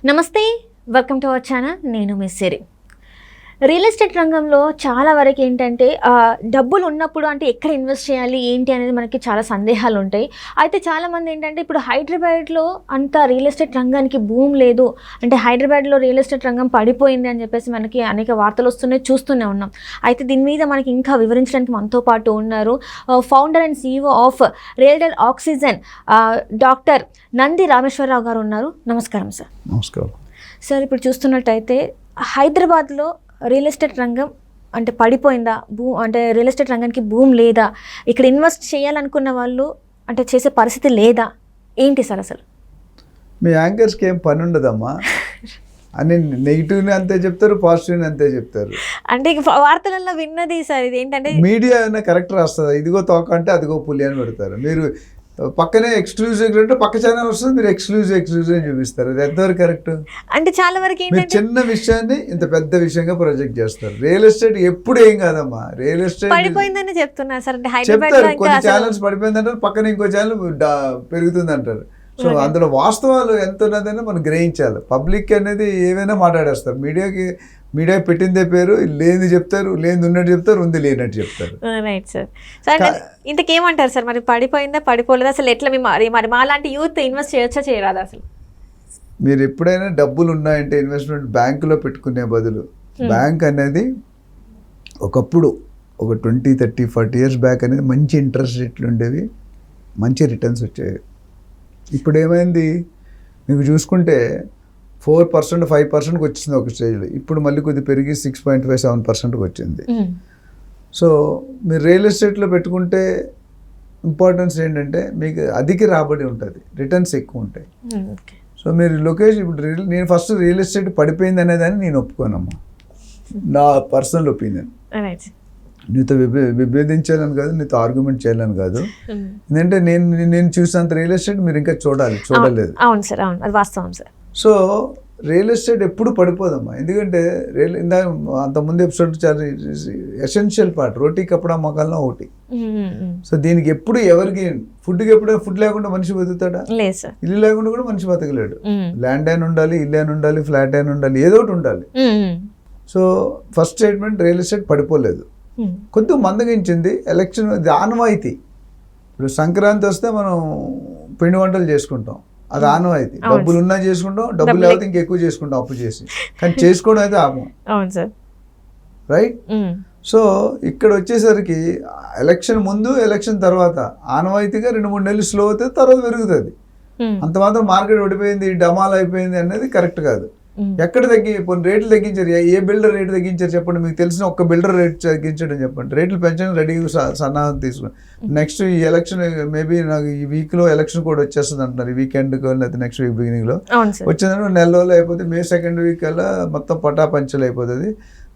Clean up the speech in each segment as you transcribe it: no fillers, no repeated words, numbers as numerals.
నమస్తే, welcome to our channel. నేను miss సిరి. Real estate రంగంలో చాలా వరకు ఏంటంటే డబ్బులు ఉన్నప్పుడు అంటే ఎక్కడ ఇన్వెస్ట్ చేయాలి ఏంటి అనేది మనకి చాలా సందేహాలు ఉంటాయి. అయితే చాలామంది ఏంటంటే ఇప్పుడు హైదరాబాద్లో అంత రియల్ ఎస్టేట్ రంగానికి భూమి లేదు, అంటే హైదరాబాద్లో రియల్ ఎస్టేట్ రంగం పడిపోయింది అని చెప్పేసి మనకి అనేక వార్తలు వస్తున్నాయి, చూస్తూనే ఉన్నాం. అయితే దీని మీద మనకి ఇంకా వివరించడానికి మనతో పాటు ఉన్నారు founder and CEO of realtor oxygen doctor Nandi Rameshwar Rao గారు ఉన్నారు. నమస్కారం సార్. నమస్కారం సార్. ఇప్పుడు చూస్తున్నట్టయితే హైదరాబాద్లో రియల్ ఎస్టేట్ రంగం అంటే పడిపోయిందా, అంటే రియల్ ఎస్టేట్ రంగానికి భూమి లేదా, ఇక్కడ ఇన్వెస్ట్ చేయాలనుకున్న వాళ్ళు అంటే చేసే పరిస్థితి లేదా, ఏంటి సార్ అసలు? మీ యాంకర్స్కి ఏం పని ఉండదమ్మా అని నెగిటివ్ని అంతే చెప్తారు, పాజిటివ్ని అంతే చెప్తారు. అంటే వార్తలలో విన్నది సార్, ఇది ఏంటంటే మీడియా అయినా కరెక్ట్ రాస్తుంది, ఇదిగో తోక అంటే అదిగో పులి అని పెడతారు. మీరు పక్కనే ఎక్స్క్లూజివ్ అంటే పక్క ఛానల్ వస్తుంది, మీరు ఎక్స్క్లూజివ్ అని చూపిస్తారు. అది ఎంతవరకు కరెక్ట్? అంటే చాలా వరకు మీరు చిన్న విషయాన్ని ఇంత పెద్ద విషయంగా ప్రొజెక్ట్ చేస్తారు. రియల్ ఎస్టేట్ ఎప్పుడు ఏం కాదమ్మా, రియల్ ఎస్టేట్ పడిపోయిందని చెప్తున్నారు సార్. అంటే చెప్తారు కొన్ని ఛానల్స్ పడిపోయిందంటారు, పక్కన ఇంకో ఛానల్ పెరుగుతుంది అంటారు. సో అందులో వాస్తవాలు ఎంత ఉన్నదైనా మనం గ్రహించాలి. పబ్లిక్ అనేది ఏమైనా మాట్లాడేస్తారు. మీడియా పెట్టిందే పేరు, లేని చెప్తారు, లేని ఉన్నట్టు చెప్తారు, ఉంది లేనట్టు చెప్తారు. Right sir. సార్ ఇంతకేమంటారు సార్, మరి పడిపోయిందా పడిపోలేదా అసలు ఎట్లా మరి మా లాంటి యూత్ ఇన్వెస్ట్ చేయొచ్చా చేయరాదా అసలు? మీరు ఎప్పుడైనా డబ్బులు ఉన్నాయంటే ఇన్వెస్ట్మెంట్ బ్యాంకులో పెట్టుకునే బదులు, బ్యాంక్ అనేది ఒకప్పుడు ఒక 20, 30, 40 years బ్యాక్ అనేది మంచి ఇంట్రెస్ట్ రేట్లు ఉండేవి, మంచి రిటర్న్స్ వచ్చేవి. ఇప్పుడు ఏమైంది మీకు చూసుకుంటే 4%, 5%కి వచ్చింది ఒక స్టేజ్లో. ఇప్పుడు మళ్ళీ కొద్దిగా పెరిగి 6.5, 7%కి వచ్చింది. సో మీరు రియల్ ఎస్టేట్లో పెట్టుకుంటే ఇంపార్టెన్స్ ఏంటంటే మీకు అధిక రాబడి ఉంటుంది, రిటర్న్స్ ఎక్కువ ఉంటాయి. సో మీరు లొకేషన్ ఇప్పుడు నేను ఫస్ట్ రియల్ ఎస్టేట్ పడిపోయింది అనేదాన్ని నేను ఒప్పుకోనమ్మా, నా పర్సనల్ ఒపీనియన్. నీతో విభేదించాలని కాదు, నీతో ఆర్గ్యుమెంట్ చేయాలని కాదు. ఎందుకంటే నేను చూసినంత రియల్ ఎస్టేట్ మీరు ఇంకా చూడలేదు. అవును సార్, అవును, అది వాస్తవం సార్. సో రియల్ ఎస్టేట్ ఎప్పుడు పడిపోదమ్మా, ఎందుకంటే అంతకుముందు ఎపిసోడ్ చాలా ఎసెన్షియల్ పార్ట్, రోటీ కప్పడా మకాల్లో ఒకటి. సో దీనికి ఎప్పుడు ఎవరికి ఫుడ్కి ఎప్పుడైనా ఫుడ్ లేకుండా మనిషి బతుకుతాడా? ఇల్లు లేకుండా కూడా మనిషి బతకలేడు. ల్యాండ్ అయిన ఉండాలి, ఇల్లు అయిన ఉండాలి, ఫ్లాట్ అయిన ఉండాలి, ఏదో ఒకటి ఉండాలి. So first statement, real estate పడిపోలేదు, కొద్దిగా మందగించింది. ఎలక్షన్ ఆనవాయితీ. ఇప్పుడు సంక్రాంతి వస్తే మనం పిండి వంటలు చేసుకుంటాం, అది ఆనవాయితీ. డబ్బులు ఉన్నా చేసుకుంటాం, డబ్బులు లేకపోతే ఇంకెక్కువ చేసుకుంటాం అప్పు చేసి, కానీ చేసుకోవడం అయితే ఆపం. రైట్? సో ఇక్కడ వచ్చేసరికి ఎలక్షన్ ముందు ఎలక్షన్ తర్వాత ఆనవాయితీగా 2-3 నెలలు స్లో అవుతుంది, తర్వాత పెరుగుతుంది. అంత మాత్రం మార్కెట్ ఓడిపోయింది, డమాల్ అయిపోయింది అనేది కరెక్ట్ కాదు. ఎక్కడ రేట్లు తగ్గించారు? ఏ బిల్డర్ రేటు తగ్గించారు చెప్పండి? మీకు తెలిసిన ఒక్క బిల్డర్ రేట్ తగ్గించడం చెప్పండి. రేట్లు పెంచడం రెడీగా సన్నాహం తీసుకుని నెక్స్ట్ ఈ ఎలక్షన్ మేబీ నాకు ఈ వీక్లో ఎలక్షన్ కూడా వచ్చేస్తుంది అంటున్నారు, ఈ వీకెండ్కో లేదా నెక్స్ట్ వీక్ బిగినింగ్లో వచ్చిందని 1 నెల రోజులు అయిపోతే మే 2nd week కల్లా మొత్తం పటాపంచలు అయిపోతుంది.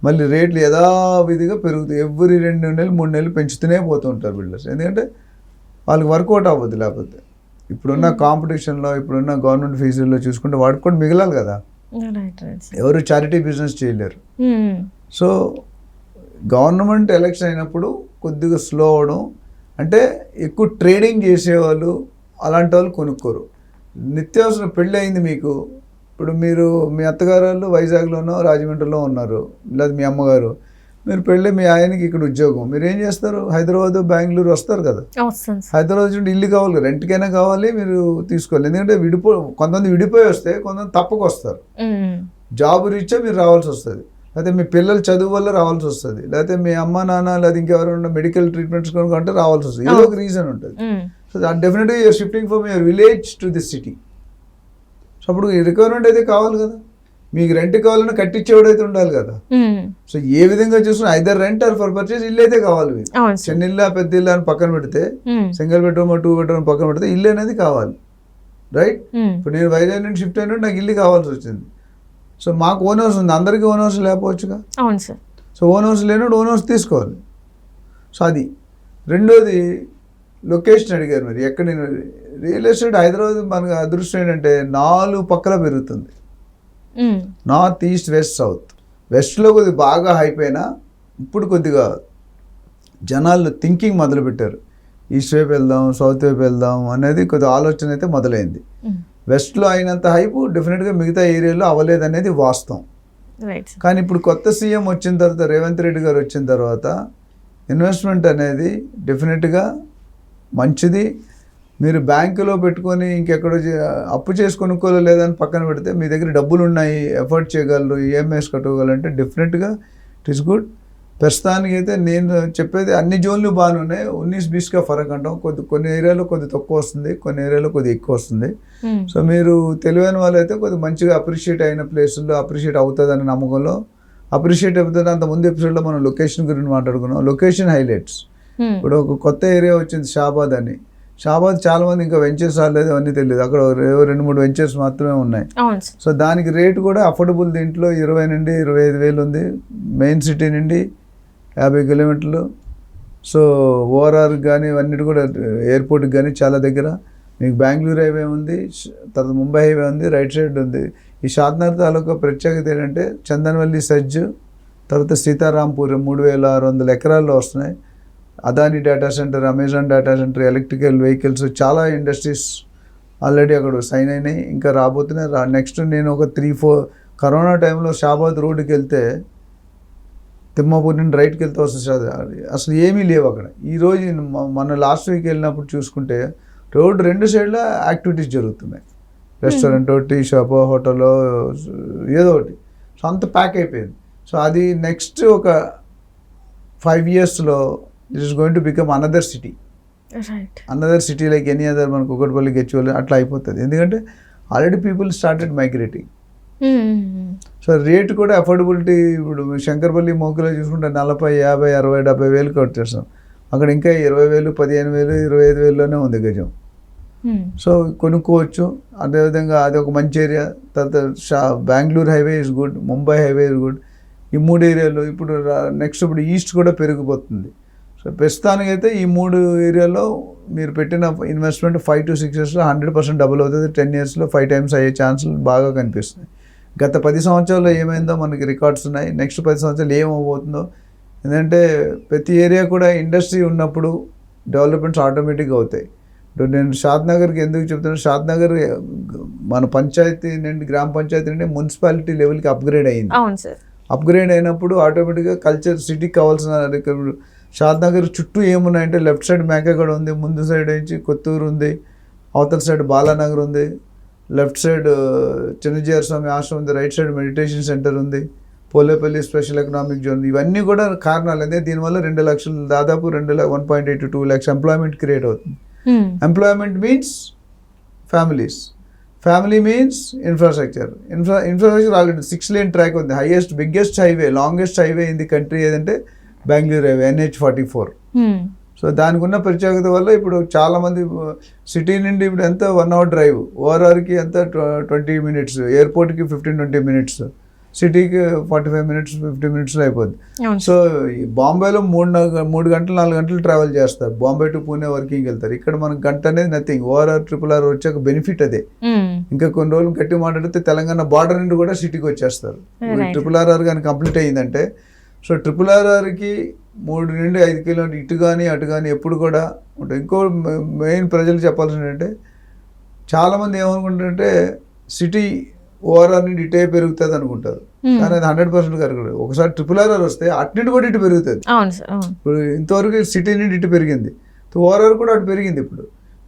మళ్ళీ రేట్లు యథావిధిగా పెరుగుతాయి. ఎవ్రీ 2 నెలలు 3 నెలలు పెంచుతూనే పోతూ ఉంటారు బిల్డర్స్, ఎందుకంటే వాళ్ళకి వర్కౌట్ అవ్వద్దు. లేకపోతే ఇప్పుడున్న కాంపిటీషన్లో, ఇప్పుడున్న గవర్నమెంట్ ఫీజుల్లో చూసుకుంటే వాడికి కూడా మిగలాలి కదా. ఎవరు చారిటీ బిజినెస్ చేయలేరు. సో గవర్నమెంట్ ఎలక్షన్ అయినప్పుడు కొద్దిగా స్లో అవడం, అంటే ఎక్కువ ట్రేడింగ్ చేసేవాళ్ళు అలాంటి వాళ్ళు కొనుక్కోరు. నిత్యావసరం పెళ్ళి అయింది మీకు, ఇప్పుడు మీరు మీ అత్తగారు వాళ్ళు వైజాగ్లోనో రాజమండ్రిలో ఉన్నారు, లేదా మీ అమ్మగారు, మీరు పెళ్ళి మీ ఆయనకి ఇక్కడ ఉద్యోగం, మీరు ఏం చేస్తారు? హైదరాబాద్, బెంగళూరు వస్తారు కదా. హైదరాబాద్ నుండి ఇల్లు కావాలి, రెంట్కైనా కావాలి, మీరు తీసుకోవాలి. ఎందుకంటే కొంతమంది విడిపోయి వస్తే, కొంతమంది తప్పకు వస్తారు. జాబ్ రీత్యా మీరు రావాల్సి వస్తుంది, లేకపోతే మీ పిల్లల చదువు వల్ల రావాల్సి వస్తుంది, లేకపోతే మీ అమ్మ నాన్న లేదా ఇంకెవరైనా మెడికల్ ట్రీట్మెంట్స్ కొనుక్కుంటే రావాల్సి వస్తుంది. ఏదో ఒక రీజన్ ఉంటుంది. సో డెఫినెట్గా you're shifting from your village to the city. So అప్పుడు రిక్వైర్మెంట్ అయితే కావాలి కదా, మీకు రెంట్ కావాలన్నా కట్టించేవాడు అయితే ఉండాలి కదా. సో ఏ విధంగా చూసుకున్నా either rent are for purchase ఇల్లు అయితే కావాలి. చిన్న ఇల్లు, పెద్ద ఇల్లు అని పక్కన పెడితే, సింగిల్ బెడ్రూమ్ 2 bedroom పక్కన పెడితే ఇల్లు అనేది కావాలి. రైట్? ఇప్పుడు నేను వైజాగ్ నుండి షిఫ్ట్ అయినట్టు నాకు ఇల్లు కావాల్సి వచ్చింది. సో మాకు ఓన్ హౌస్ ఉంది, అందరికీ ఓన్ హౌస్ లేకపోవచ్చుగా. సో ఓన్ హౌస్ లేనప్పుడు ఓన్ హౌస్ తీసుకోవాలి. సో అది. రెండోది లొకేషన్ అడిగారు మరి ఎక్కడ. రియల్ ఎస్టేట్ హైదరాబాద్ మనకు అదృష్టం ఏంటంటే 4 పక్కల పెరుగుతుంది, నార్త్, ఈస్ట్, వెస్ట్, సౌత్. వెస్ట్లో కొద్దిగా బాగా హైప్ అయినా ఇప్పుడు కొద్దిగా జనాలు థింకింగ్ మొదలుపెట్టారు, ఈస్ట్ వైపు వెళ్దాం, సౌత్ వైపు వెళ్దాం అనేది కొద్దిగా ఆలోచన అయితే మొదలైంది. వెస్ట్లో అయినంత హైప్ డెఫినెట్గా మిగతా ఏరియాలో అవ్వలేదనేది వాస్తవం. రైట్. కానీ ఇప్పుడు కొత్త సీఎం వచ్చిన తర్వాత, రేవంత్ రెడ్డి గారు వచ్చిన తర్వాత ఇన్వెస్ట్మెంట్ అనేది డెఫినెట్గా మంచిది. మీరు బ్యాంకులో పెట్టుకొని ఇంకెక్కడో అప్పు చేసి కొనుక్కోలేదని పక్కన పెడితే మీ దగ్గర డబ్బులు ఉన్నాయి, ఎఫర్ట్ చేయగలరు, ఈఎంఐస్ కట్టుకోగలంటే డెఫినెట్గా ఇట్ ఈస్ గుడ్. ప్రస్తుతానికి అయితే నేను చెప్పేది అన్ని జోన్లు బాగానే ఉన్నాయి. 19-20 ఫరక్ అంటాం. కొన్ని ఏరియాలో కొద్ది తక్కువ వస్తుంది, కొన్ని ఏరియాలో కొద్ది ఎక్కువ వస్తుంది. సో మీరు తెలివైన వాళ్ళు అయితే కొద్ది మంచిగా అప్రిషియేట్ అయిన ప్లేసుల్లో అప్రిషియేట్ అవుతుందనే నమ్మకంలో అప్రిషియేట్ అవుతుంది. అంత ముందు ఎపిసోడ్లో మనం లొకేషన్ గురించి మాట్లాడుకున్నాం. Location highlights. ఇప్పుడు ఒక కొత్త ఏరియా వచ్చింది షాబాద్ అని. షాబాద్ చాలా మంది ఇంకా వెంచర్స్ రాలేదు, అవన్నీ తెలియదు. అక్కడ 2-3 వెంచర్స్ మాత్రమే ఉన్నాయి. సో దానికి రేట్ కూడా అఫోర్డబుల్. దీంట్లో 20 నుండి 25,000 ఉంది. మెయిన్ సిటీ నుండి 50 కిలోమీటర్లు. సో ఓఆర్ఆర్ కానీ ఇవన్నీ కూడా ఎయిర్పోర్ట్కి కానీ చాలా దగ్గర. మీకు బెంగళూరు హైవే ఉంది, తర్వాత ముంబై హైవే ఉంది, రైట్ సైడ్ ఉంది. ఈ షాద్నగర్ తాలూకా ప్రత్యేకత ఏంటంటే చందన్వల్లి సజ్జు, తర్వాత సీతారాంపూర్ 3,600 ఎకరాల్లో వస్తున్నాయి. Adani data centre, Amazon data centre, electrical vehicles, చాలా ఇండస్ట్రీస్ ఆల్రెడీ అక్కడ సైన్ అయినాయి, ఇంకా రాబోతున్నాయి. నెక్స్ట్ నేను ఒక 3-4 కరోనా టైంలో షాబాద్ రోడ్డుకి వెళ్తే, తిమ్మాపూర్ నుండి రైట్కి వెళ్తే వస్తుంది, అసలు ఏమీ లేవు అక్కడ. ఈరోజు మన లాస్ట్ వీక్ వెళ్ళినప్పుడు చూసుకుంటే రోడ్ 2 సైడ్ల యాక్టివిటీస్ జరుగుతున్నాయి. రెస్టారెంట్, టీ షాప్, హోటల్, ఏదో ఒకటి. సో అంత ప్యాక్ అయిపోయింది. సో అది నెక్స్ట్ ఒక 5 yearsలో it is going to become another city. Another city like any other. మనకు కుకట్పల్లి, గచ్చిబౌలి అట్లా అయిపోతుంది. ఎందుకంటే already people started migrating. So rate కూడా అఫోర్డబిలిటీ. ఇప్పుడు శంకర్పల్లి, మోకులో చూసుకుంటే 40, 50, 60, 70 వేలు కట్టేస్తాం. అక్కడ ఇంకా 20,000, 15,000, 25,000లోనే ఉంది గజం. సో కొనుక్కోవచ్చు. అదేవిధంగా అది ఒక మంచి ఏరియా. తర్వాత Bengaluru highway is good, Mumbai highway is good. ఈ 3 ఏరియాలో ఇప్పుడు నెక్స్ట్ ఇప్పుడు ఈస్ట్ కూడా పెరిగిపోతుంది. సో ప్రస్తుతానికైతే ఈ 3 ఏరియాలో మీరు పెట్టిన ఇన్వెస్ట్మెంట్ 5 to 6 yearsలో 100% డబుల్ అవుతుంది. 10 yearsలో 5 times అయ్యే ఛాన్సులు బాగా కనిపిస్తున్నాయి. గత 10 సంవత్సరాల్లో ఏమైందో మనకి రికార్డ్స్ ఉన్నాయి. నెక్స్ట్ 10 సంవత్సరాలు ఏమవుతుందో. ఎందుకంటే ప్రతి ఏరియా కూడా ఇండస్ట్రీ ఉన్నప్పుడు డెవలప్మెంట్స్ ఆటోమేటిక్గా అవుతాయి. ఇప్పుడు నేను షాద్నగర్కి ఎందుకు చెప్తున్నాను, షాద్నగర్ మన పంచాయతీ నుండి, గ్రామ పంచాయతీ నుండి మున్సిపాలిటీ లెవెల్కి అప్గ్రేడ్ అయ్యింది. అప్గ్రేడ్ అయినప్పుడు ఆటోమేటిక్గా కల్చర్ సిటీకి కావాల్సిన షాద్నగర్ చుట్టూ ఏమున్నాయంటే లెఫ్ట్ సైడ్ మేకగడ ఉంది, ముందు సైడ్ నుంచి కొత్తూరు ఉంది, అవతల సైడ్ బాలానగర్ ఉంది, లెఫ్ట్ సైడ్ చిన్నజీఆర్ స్వామి ఆశ్రమం ఉంది, రైట్ సైడ్ మెడిటేషన్ సెంటర్ ఉంది, పోలేపల్లి స్పెషల్ ఎకనామిక్ జోన్. ఇవన్నీ కూడా కారణాలు. అదే దీనివల్ల 2 లక్షలు, దాదాపు 1.8 to 2 lakhs ఎంప్లాయ్మెంట్ క్రియేట్ అవుతుంది. Employment means families, family means infrastructure. Infrastructure already 6 lane track ఉంది. Biggest highway, longest highway in the country ఏదంటే బెంగళూరు హైవే, NH44. సో దానికి ఉన్న ప్రత్యేకత వల్ల ఇప్పుడు చాలామంది సిటీ నుండి ఇప్పుడు ఎంత 1 hour డ్రైవ్, ఓఆర్ఆర్కి ఎంత 20 minutes, ఎయిర్పోర్ట్కి 15-20 minutes, సిటీకి 45 minutes, 50 minutesలో అయిపోద్ది. సో బాంబేలో 3 గంటలు 4 గంటలు ట్రావెల్ చేస్తారు. బాంబే టు పూణే వర్కింగ్కి వెళ్తారు. ఇక్కడ మనకు గంట అనేది నథింగ్. ఓఆర్ఆర్, RRR వచ్చాక బెనిఫిట్ అదే. ఇంకా కొన్ని రోజులు గట్టి మాట్లాడితే తెలంగాణ బార్డర్ నుండి కూడా సిటీకి వచ్చేస్తారు. RRR కానీ కంప్లీట్ అయ్యిందంటే, సో RRRకి 3 నుండి 5 కిలోమీటర్లు ఇటు కానీ అటు కానీ ఎప్పుడు కూడా ఉంటుంది. ఇంకో మెయిన్ ప్రజలు చెప్పాల్సింది ఏంటంటే, చాలామంది ఏమనుకుంటారంటే సిటీ ఓఆర్ఆర్ నుండి ఇటే పెరుగుతుంది అనుకుంటారు. కానీ అది 100% కరెక్ట్. ఒకసారి RRR వస్తే అటు కూడా ఇటు పెరుగుతుంది. ఇప్పుడు ఇంతవరకు సిటీ నుండి ఇటు పెరిగింది, ఓఆర్ఆర్ కూడా అటు పెరిగింది.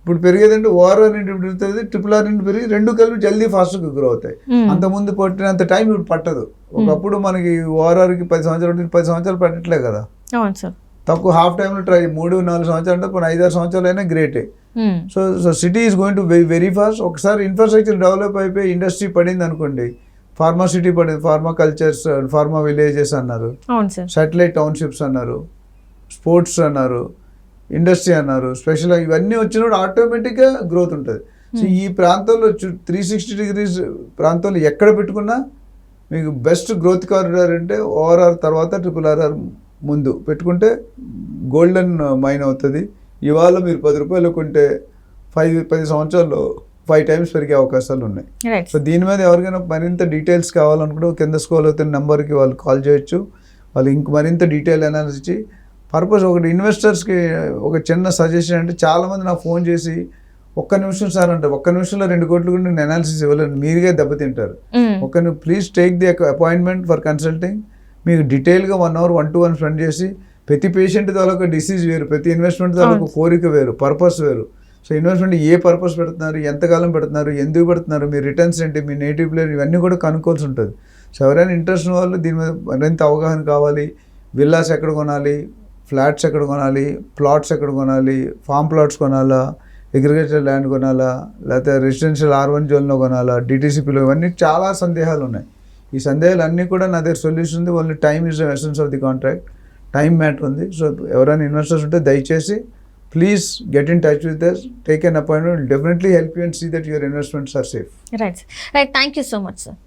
ఇప్పుడు పెరిగేదంటే ఓఆర్ఆర్ నుండి ఇప్పుడు పెరుగుతుంది, RRR నుండి పెరిగి 2 కలిపి జల్దీ ఫాస్ట్గా గ్రో అవుతాయి. అంతకుముందు పట్టినంత టైం ఇప్పుడు పట్టదు. ఒకప్పుడు మనకి ఓఆర్ఆర్కి 10 సంవత్సరాలు 10 సంవత్సరాలు పట్టట్లే కదా. తక్కువ హాఫ్ టైంలో ట్రై 3-4 సంవత్సరాలు అంటే కొన్ని 5-6 సంవత్సరాలు అయినా గ్రేటే. So city is going to very fast. ఒకసారి ఇన్ఫ్రాస్ట్రక్చర్ డెవలప్ అయిపోయి ఇండస్ట్రీ పడింది అనుకోండి, ఫార్మా సిటీ పడింది, ఫార్మా కల్చర్స్, ఫార్మా విలేజెస్ అన్నారు, సాటిలైట్ టౌన్షిప్స్ అన్నారు, స్పోర్ట్స్ అన్నారు, ఇండస్ట్రీ అన్నారు, స్పెషల్ ఇవన్నీ వచ్చినప్పుడు ఆటోమేటిక్గా గ్రోత్ ఉంటుంది. సో ఈ ప్రాంతంలో 360 degrees ప్రాంతంలో ఎక్కడ పెట్టుకున్నా మీకు బెస్ట్ గ్రోత్ కారిడార్ అంటే ఓఆర్ఆర్ తర్వాత RRR ముందు పెట్టుకుంటే గోల్డెన్ మైన్ అవుతుంది. ఇవాళ మీరు 10 రూపాయలు కొంటే 10 సంవత్సరాల్లో 5 times పెరిగే అవకాశాలు ఉన్నాయి. సో దీని మీద ఎవరికైనా మరింత డీటెయిల్స్ కావాలనుకుంటే కింద స్క్రోల్ అవుతున్న నెంబర్కి వాళ్ళు కాల్ చేయొచ్చు. వాళ్ళు ఇంక మరింత డీటెయిల్ అనాలిసిస్ ఇచ్చి పర్పస్. ఒకటి ఇన్వెస్టర్స్కి ఒక చిన్న సజెషన్ అంటే, చాలామంది నాకు ఫోన్ చేసి ఒక్క నిమిషం సార్ అంటే ఒక్క నిమిషంలో 2 కోట్లు కూడా నేను అనాలిసిస్ ఇవ్వలేను, మీరుగా దెబ్బతింటారు. Please take the appointment for consulting. మీకు డీటెయిల్గా 1 hour 1-to-1 స్పెండ్ చేసి ప్రతి పేషెంట్ తాలూకా డిసీజ్ వేరు, ప్రతి ఇన్వెస్ట్మెంట్ తాలూకా కోరిక వేరు, పర్పస్ వేరు. సో ఇన్వెస్ట్మెంట్ ఏ పర్పస్ పెడుతున్నారు, ఎంతకాలం పెడుతున్నారు, ఎందుకు పెడుతున్నారు, మీ రిటర్న్స్ ఏంటి, మీ నేటివ్ ప్లేయర్, ఇవన్నీ కూడా కనుక్కోవాల్సి ఉంటుంది. సో ఎవరైనా ఇంట్రెస్ట్ ఉన్న వాళ్ళు దీని మీద మరింత అవగాహన కావాలి. విల్లాస్ ఎక్కడ కొనాలి, ఫ్లాట్స్ ఎక్కడ కొనాలి, ప్లాట్స్ ఎక్కడ కొనాలి, ఫామ్ ప్లాట్స్ కొనాలా, అగ్రికల్చర్ ల్యాండ్ కొనాలా, లేకపోతే రెసిడెన్షియల్ R1 జోన్లో కొనాలా, డిటీసీపీలో, ఇవన్నీ చాలా సందేహాలు ఉన్నాయి. ఈ సందేహాలు అన్నీ కూడా నా దగ్గర సొల్యూషన్ ఉంది. Only time is the essence of the contract. Time matter ఉంది. సో ఎవరైనా ఇన్వెస్టర్స్ ఉంటే దయచేసి please get in touch with us, take an appointment, definitely help you and see that your investments are safe. Right, thank you so much sir.